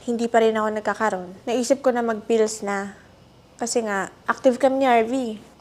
Hindi pa rin ako nagkakaroon. Naisip ko na mag-pills na. Kasi nga, active kami ni RV.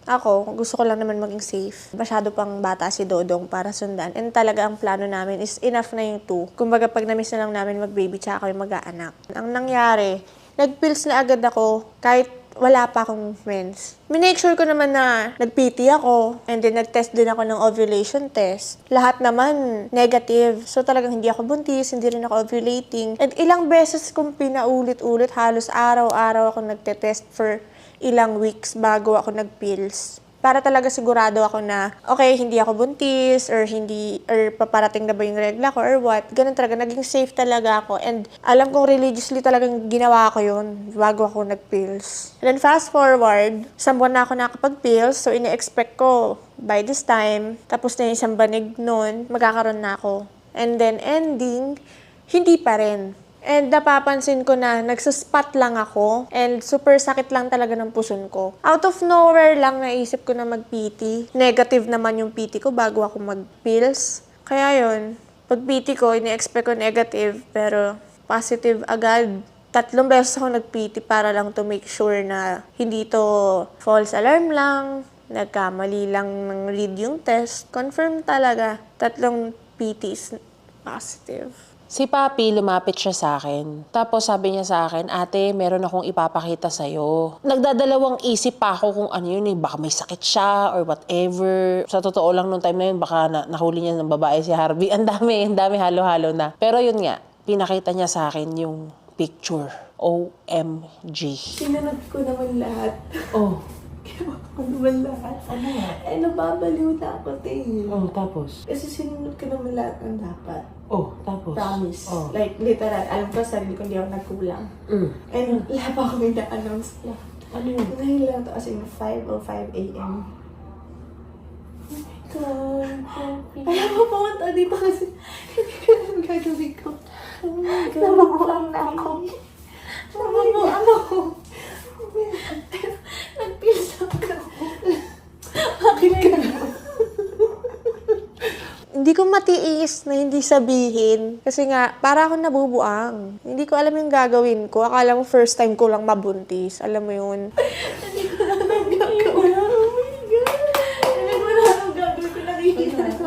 Ako, gusto ko lang naman maging safe. Masyado pang bata si Dodong para sundan. And talaga ang plano namin is enough na yung 2. Kumbaga pag na-miss na lang namin mag-baby tsaka kami mag-aanak. Ang nangyari, nag-pills na agad ako kahit wala pa akong mens. Minake sure ko naman na nag-PT ako and then nag-test din ako ng ovulation test. Lahat naman negative. So talagang hindi ako buntis, hindi rin ako ovulating. And ilang beses kong pinaulit-ulit, halos araw-araw ako nagte-test for ilang weeks bago ako nag-pills. Para talaga sigurado ako na, okay, hindi ako buntis, or paparating na ba yung regla ko, or what. Ganun talaga, naging safe talaga ako. And alam kong religiously talagang ginawa ko yun bago ako nag-pills. And then fast forward, 1 buwan na ako nakapag-pills, so ine-expect ko by this time, tapos na yung 1 banig nun, magkakaroon na ako. And then ending, hindi pa rin. And napapansin ko na nagsuspot lang ako and super sakit lang talaga ng puson ko. Out of nowhere lang naisip ko na mag-PT. Negative naman yung PT ko bago ako mag-pills. Kaya yun, pag PT ko, ini-expect ko negative pero positive agad. 3 beses ako nag-PT para lang to make sure na hindi to false alarm lang, nagkamali lang ng read yung test. Confirm talaga, 3 PTs positive. Si Papi, lumapit siya sa akin. Tapos sabi niya sa akin, ate, meron akong ipapakita sa'yo. Nagdadalawang isip pa ako kung ano yun eh. Baka may sakit siya or whatever. Sa totoo lang nung time na yun, baka nahuli niya ng babae si Harvey. Ang dami halo-halo na. Pero yun nga, pinakita niya sa akin yung picture. OMG. Sinunod ko naman lahat. Oh. Ginawa ko naman lahat. Ano nga? Eh, nababaliw na ako, Oh, tapos? Kasi sinunod ko naman lahat ng dapat. Oh, tapos? Promise. Oh. Like, literal. Alam ko sa sarili ko hindi ako nagkulang. And lahat pa ako may na-announce lang. Ano yun? Ngayon lang to as in 5 or 5 a.m. Oh my God. Alam mo, pumunta dito kasi hindi ko alam gagawin ko. Oh my God. Nababuang na ako. Nababuang ako. Nag-pills ako. Bakit ka? Hindi ko matiis na hindi sabihin. Kasi nga, para akong nabubuang. Hindi ko alam yung gagawin ko. Akala mo first time ko lang mabuntis. Alam mo yun? Hindi ko alam yung gagawin. Oh my God. Hindi ko alam yung gagawin ko. Nakikita ko.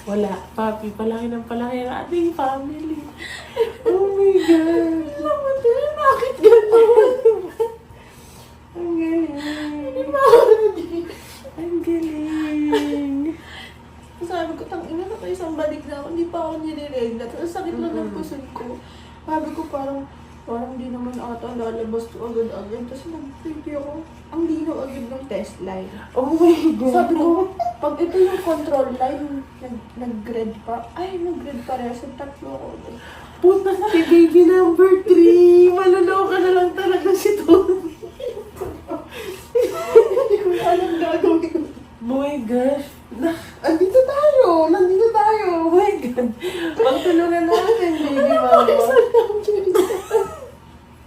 Wala. Papi, palaki ng ating family. Oh my God. Alam mo din, bakit gano'n? Ang galing. Hindi ba ako nagiging? Ang galing. Sabi ko, tangina na kayo, isang balik na ako, hindi pa ako niliregla. Tapos sakit lang ng puson ko. Sabi ko parang di naman ata lalabas ko agad-agad. Tapos nag-baby ako, ang linaw agad ng test line. Oh my God. Sabi ko, pag ito yung control line, nag-grade pa. Ay, nag-grade pa rin. So, 3 ako. Puta na si baby number 3. Maloloka na lang talaga si Tony. Hindi ko na alam gagawin ko. My gosh. Nandito tayo! Oh my God. Pagtulungan natin, baby mama.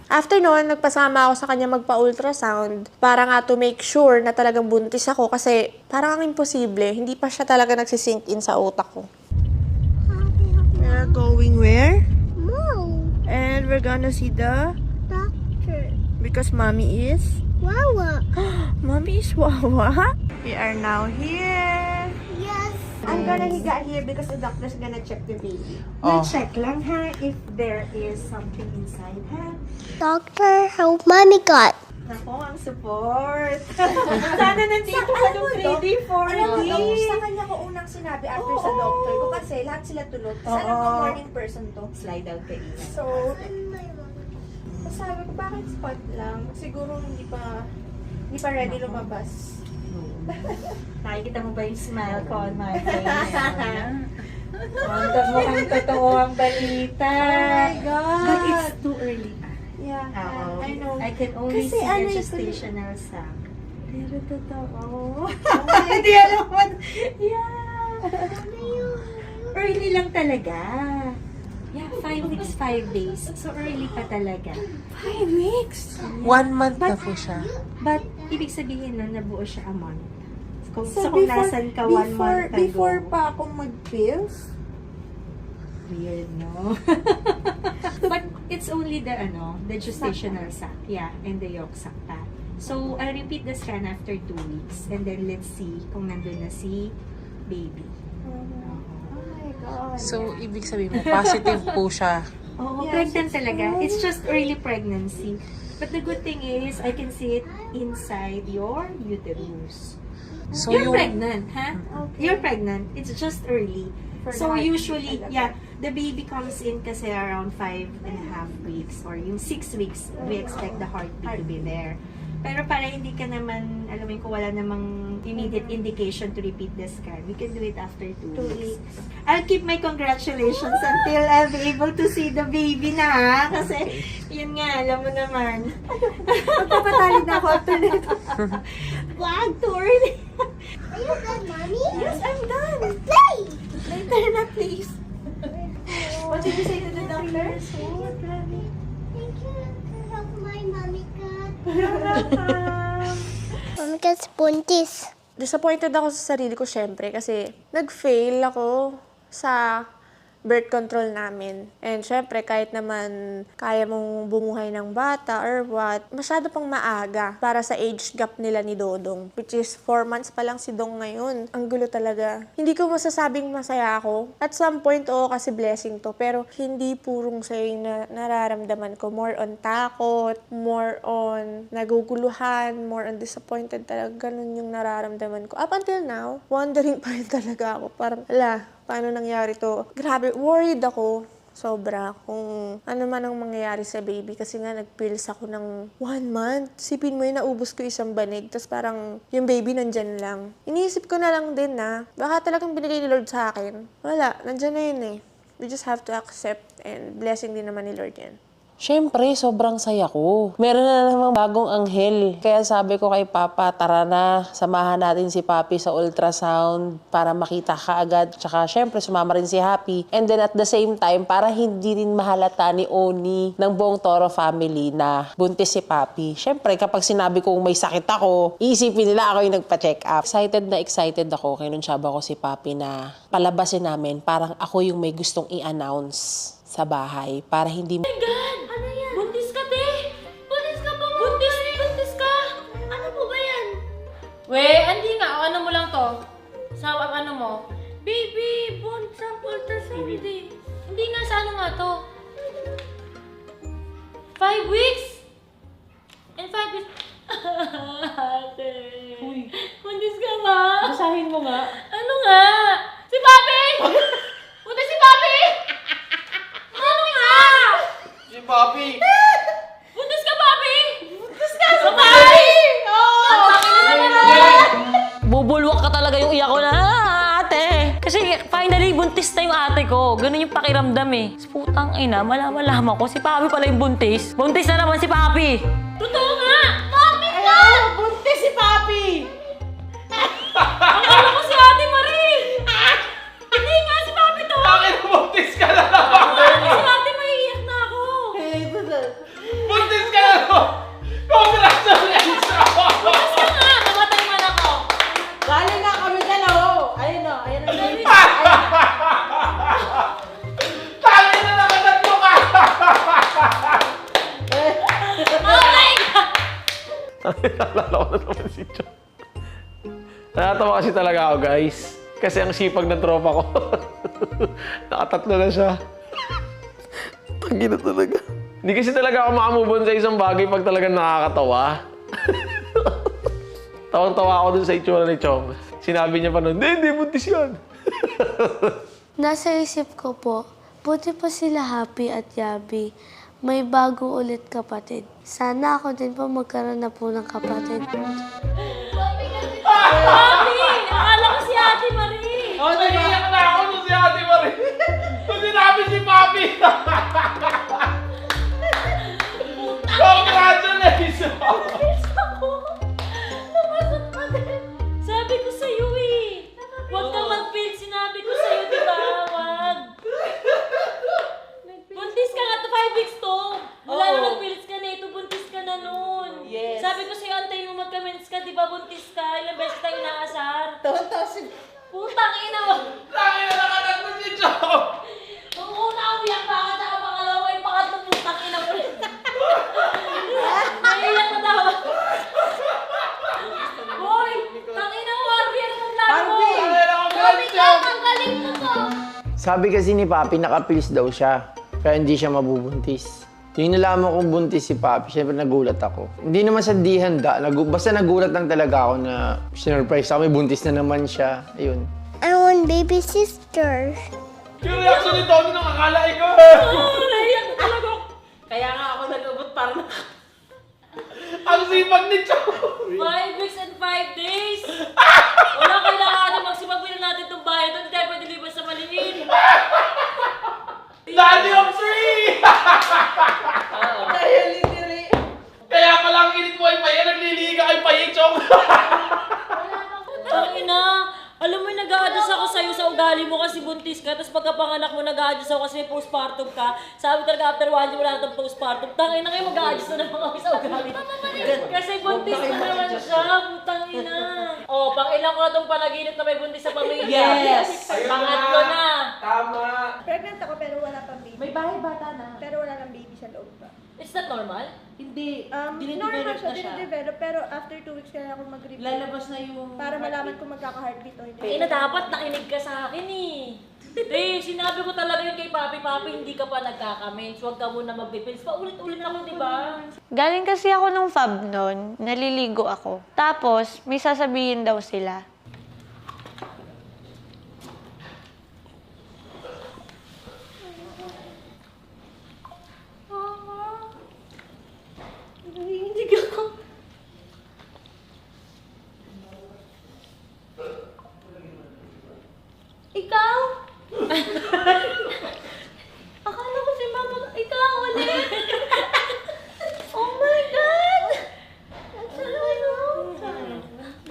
After noon, nagpasama ako sa kanya magpa-ultrasound para nga to make sure na talagang buntis ako kasi parang ang imposible. Hindi pa siya talaga nagsisink in sa utak ko. We're going where? Mom, And we're gonna see the... doctor. Because mommy is... Wawa. Mommy is Wawa? We are now here. Yes. I'm gonna higa here because the doctor's gonna check the baby. Oh. Check lang ha if there is something inside ha. Doctor, how mommy got? Ako, ang support. Sana nandito ka nung 3D, 4D. Sa kanya ko unang sinabi after sa doctor ko kasi lahat sila tulog. Kasi alam ko morning person to. Slide out kay Ina. So, sabi ko, bakit spot lang? Siguro hindi pa ready lumabas. Nakikita mo ba yung smile ko on my face? Mukhang totoo ang balita. Oh my God. But it's too early pa. Yeah, Oo. I know. I can only Kasi see ano your yung gestational sac. Pero totoo. Hindi alam mo. Yeah. Early lang talaga. Yeah, 5 weeks, 5 days. So early pa talaga. 5 weeks? 1 month na po siya. But ibig sabihin nun, nabuo siya a month. So, kung nasan ka 1 month ago. before pa ako mag-pills, Weird, no? But it's only the gestational sac, yeah, and the yolk sac pa. So, I'll repeat the scan after 2 weeks and then let's see kung nandun na si baby. So, ibig sabihin mo, positive po siya. Oo, pregnant talaga. It's just early pregnancy. But the good thing is, I can see it inside your uterus. So, You're yung... pregnant, ha? You're pregnant. It's just early. So usually, yeah, the baby comes in kasi around 5.5 weeks or yung 6 weeks, we expect the heartbeat to be there. Pero para hindi ka naman, alam mo kung wala namang immediate indication to repeat the scan, we can do it after 2 weeks. I'll keep my congratulations until I'll be able to see the baby na, ha? Kasi, yun nga, alam mo naman. Magpapatali na ako after nito. Wag, too early. Are you done, Mommy? Yes, I'm done. Let's play! Later na, please. What did you say to the doctor? Thank you for helping my mommy cat. Mommy cat's buntis. Disappointed ako sa sarili ko syempre kasi nag-fail ako sa birth control namin. And syempre, kahit naman kaya mong bumuhay ng bata or what, masyado pang maaga para sa age gap nila ni Dodong. Which is 4 months pa lang si Dong ngayon. Ang gulo talaga. Hindi ko masasabing masaya ako. At some point, oo, kasi blessing to. Pero hindi purong sayo yung nararamdaman ko. More on takot, more on naguguluhan, more on disappointed talaga. Ganun yung nararamdaman ko. Up until now, wondering pa rin talaga ako. Parang, paano nangyari to? Grabe, worried ako. Sobra kung ano man ang mangyayari sa baby. Kasi nga, nag-pills ako ng 1 month. Sipin mo yun, naubos ko isang banig. Tapos parang yung baby nandyan lang. Iniisip ko na lang din na, baka talagang binigay ni Lord sa akin. Wala, nandyan na yun eh. We just have to accept and blessing din naman ni Lord yan. Siyempre, sobrang saya ko. Meron na namang bagong anghel. Kaya sabi ko kay Papa, tara na, samahan natin si Papi sa ultrasound para makita ka agad. Tsaka siyempre, sumama rin si Happy. And then at the same time, para hindi rin mahalata ni Oni ng buong Toro family na buntis si Papi. Siyempre, kapag sinabi kong may sakit ako, iisipin nila ako yung nagpa-check up. Excited ako. Kinunsyaba ko si Papi na palabasin namin. Parang ako yung may gustong i-announce sa bahay para hindi... Ano yan? Buntis ka, te! Buntis ka pa, buntis! Buntis ka! Ano po ba yan? Hindi nga. O, ano mo lang to? Sa ano mo? Baby, sample ultrasound eh. Hindi nga, sa ano nga to? 5 weeks? In 5 weeks? Ate. Buntis ka ba? Basahin mo nga. Ano nga? Si Papi! Buntis si Papi! Ano nga? Si Papi! Buntis ka, Papi! Buntis ka sa Papi! Oo! Bubulwak ka talaga yung iyak ko na, ate. Kasi finally, buntis na yung ate ko. Ganun yung pakiramdam eh. Putang ina, malaman ko. Si Papi pala yung buntis. Buntis na naman si Papi. Totoo nga! Papi ka! Buntis si Papi! Akala ko si Ate Marie! Hindi nga si Papi to! Bakit buntis ka na naman? Si Ate maiiyak na ako! Buntis ka na naman! Congratulations! Buntis ka nga! Namatay man ako! Galing nga kami dalawa. Ayun o, ayun o. Tangin na nakatatlo ka! Oh my God! Naalala ko na naman si John. Nakatawa kasi talaga ako, guys. Kasi ang sipag ng tropa ko. Nakatatlo na siya. Tangina talaga. Hindi kasi talaga ako makamubon sa isang bagay pag talagang nakakatawa. Tawang-tawa ako dun sa itsura ni Chong. Sinabi niya pa nun, hindi, buntis yan. Nasa isip ko po, buti pa sila Happy at Yabi. May bago ulit kapatid. Sana ako din po magkaroon na po ng kapatid. Papi! Akala ko si Ate Marie! Oh, naiiyak na ako nung si Ate Marie. Nung sinabi si Papi. Congratulations! Napasok pa din! Sabi ko sa'yo eh! Huwag kang mag-fail. Sinabi ko sa'yo, di ba? Huwag! Buntis ka nga to 5 weeks to! Wala na nag-pills ka na ito. Buntis ka na nun! Yes. Sabi ko sa'yo, antayin mo magka-mens ka. Di ba buntis ka? Ilang beses tayo inaasar? Putang ina mo! Tangin na nakatatlo si Chong! Oo! Sabi kasi ni Papi, naka-pills daw siya. Kaya hindi siya mabubuntis. Yung nalaman kong buntis si Papi, syempre nagulat ako. Hindi naman sa di handa. Basta nagulat lang talaga ako na sinurprise ako. May buntis na naman siya. Ayun. I want baby sister. Yung reaction ni Tony nung akala ikaw. Naiyak na talaga ako. Kaya nga ako nag-ubot para na... Ang sipag ni Cho. 5 weeks and 5 days! Wala kailangan magsipagpil natin itong bahay. Ito, hindi tayo pwede liban sa maliit. Daddy of 3! Kaya pala ang init mo ay paye, nagliliga kay paye, Chong. Ang ina, alam mo, nag-a-adjust ako sa'yo sa ugali mo kasi buntis ka, tapos pagkapanganak mo, nag-a-adjust ako kasi may postpartum ka. Sabi talaga, after 1 year, wala nang postpartum. Tangina kayo, mag-a-adjust na naman kami sa ugali. Kasi buntis na naman siya, putang ina. Oh, pang ilang ko na itong panaginip na may buntis sa pamilya. Yes! Pangatlo na. Tama. Pregnant ako pero wala pang baby. May bahay bata na. Pero wala nang baby sa loob pa. Is that normal? Hindi. Normal Dinidevelop siya, na siya. dinidevelop, pero after 2 weeks kailangan ako mag-review. Lalabas na yung... Para malaman kung magkaka-heartbeat o hindi. Ina, dapat nakinig ka sa akin eh. Eh, sinabi ko talaga yun kay Papi, Papi, hindi ka pa nagkakamens. Huwag ka muna mag-depends. Paulit-ulit ako, di ba? Galing kasi ako ng fab noon, naliligo ako. Tapos, may sasabihin daw sila. Nanginginig ako. Ikaw? Akala ko si Mama. Ikaw ulit. Oh my God! That's so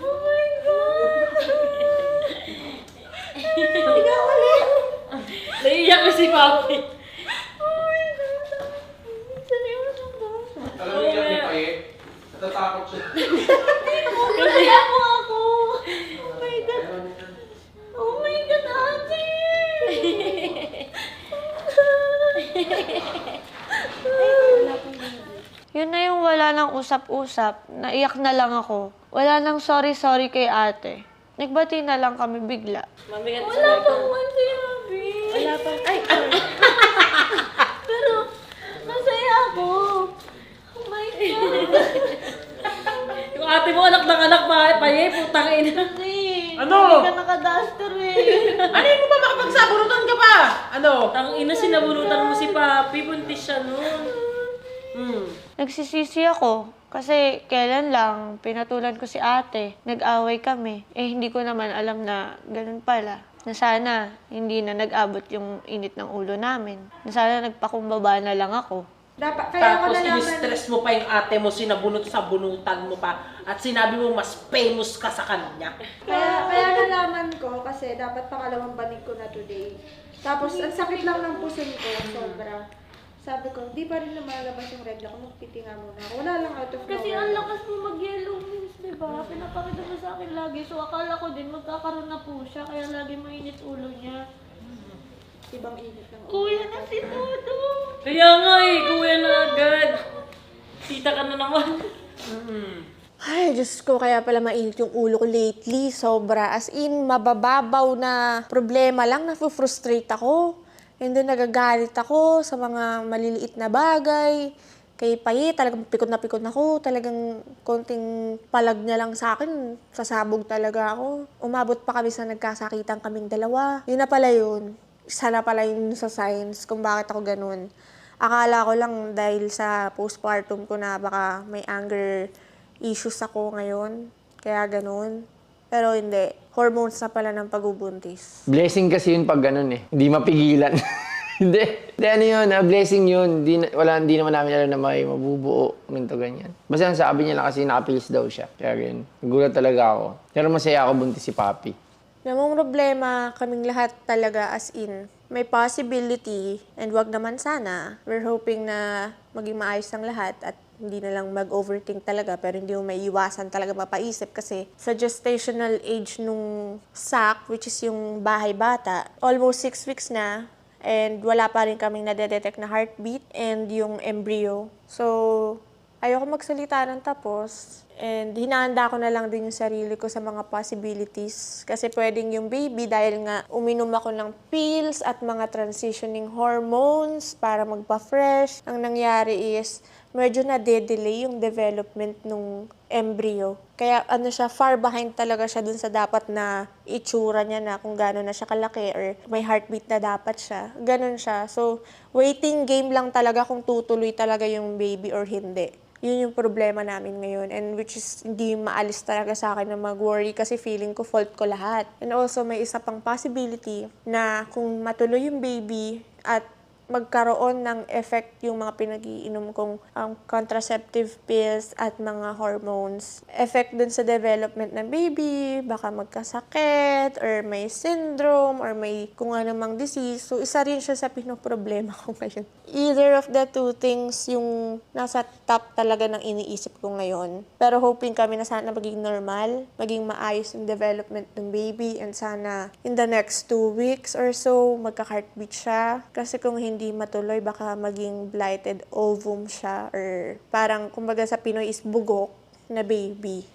Oh my God! Ikaw ulit. Naiiyak ko si Papi. Oh my God. Seryoso ba? Alam mo yung ni paye, natatakot siya. Kaya mo ako. Oh my God. Oh my God, ate! Yun na yung wala nang usap-usap, naiyak na lang ako. Wala nang sorry-sorry kay ate. Nagbati na lang kami bigla. Mamigat Wala pang one si Abby. Wala pang... Ay, pero, masaya ako. Oh my God. Yung ate mo, anak ng anak, paye, putang ina. Ano? Hindi ka naka-duster eh. Ano yun mo ba makapagsabunutan ka pa? Ano? Tang ina, sinabunutan mo si Papi, buntis siya nun. Nagsisisi ako kasi kailan lang pinatulan ko si ate. Nag-away kami. Eh hindi ko naman alam na ganun pala. Na sana hindi na nag-abot yung init ng ulo namin. Na sana nagpakumbaba na lang ako. Dapat, kaya ko Tapos nalaman. in-stress mo pa yung ate mo, sinabunot sa bunutan mo pa. At sinabi mo mas famous ka sa kanya. Kaya nalaman ko kasi dapat pangalawang banig ko na today. Tapos, ang sakit lang ng puson ko, sobra. Sabi ko, di pa rin lumalabas yung regla ko, magpitinga muna ako. Wala lang out of nowhere. Kasi ang lakas mo mag-yellow means, di ba? Pinapakita mo sa akin lagi. So akala ko din magkakaroon na po siya, kaya lagi mainit ulo niya. Ibang init ng ulo. Kuya na si Todo! Kaya nga eh, kuya na agad. Tita ka na naman. Ay, Diyos ko, kaya pala mainit yung ulo ko lately. Sobra. As in, mabababaw na problema lang, nafu-frustrate ako. And then, nagagalit ako sa mga maliliit na bagay. Kay Paye, talagang pikot na ako. Talagang konting palag niya lang sa akin, sasabog talaga ako. Umabot pa kami sa nagkasakitan kaming dalawa. Yun na pala yun. Isa na pala yun sa signs kung bakit ako ganun. Akala ko lang dahil sa postpartum ko na baka may anger issues ako ngayon. Kaya ganun. Pero hindi. Hormones na pala ng pagbubuntis. Blessing kasi yun pag ganun eh. Hindi mapigilan. Hindi. Hindi, ano yun, blessing yun. Hindi naman namin alam na may mabubuo. Ganito, ganyan. Basta ang sabi niya lang kasi nakapills daw siya. Kaya ganyan. Nagulat talaga ako. Pero masaya ako buntis si Papi. Namang problema, kaming lahat talaga as in. May possibility, and wag naman sana. We're hoping na maging maayos ang lahat at hindi na lang mag-overthink talaga, pero hindi mo may iwasan talaga mapaisip kasi sa gestational age nung sac, which is yung bahay bata, almost 6 weeks na, and wala pa rin kaming nadedetect na heartbeat and yung embryo. So, ayoko magsalita ng tapos. And hinahanda ko na lang din yung sarili ko sa mga possibilities. Kasi pwedeng yung baby, dahil nga uminom ako ng pills at mga transitioning hormones para magpa-fresh. Ang nangyari is, medyo na-delay yung development ng embryo. Kaya ano siya, far behind talaga siya dun sa dapat na itsura niya na kung gano'n na siya kalaki or may heartbeat na dapat siya. Ganon siya. So, waiting game lang talaga kung tutuloy talaga yung baby or hindi. Yun yung problema namin ngayon, and which is hindi maalis talaga sa akin na mag-worry kasi feeling ko fault ko lahat. And also, may isa pang possibility na kung matuloy yung baby at magkaroon ng effect yung mga pinag-iinom kong contraceptive pills at mga hormones. Effect dun sa development ng baby, baka magkasakit, or may syndrome, or may kung anumang disease. So, isa rin siya sa pinoproblema ko ngayon. Either of the two things yung nasa top talaga ng iniisip ko ngayon. Pero hoping kami na sana maging normal, maging maayos yung development ng baby, and sana in the next 2 weeks or so, magka-heartbeat siya. Kasi kung hindi matuloy, baka maging blighted ovum siya, or parang kumbaga sa Pinoy is bugok na baby.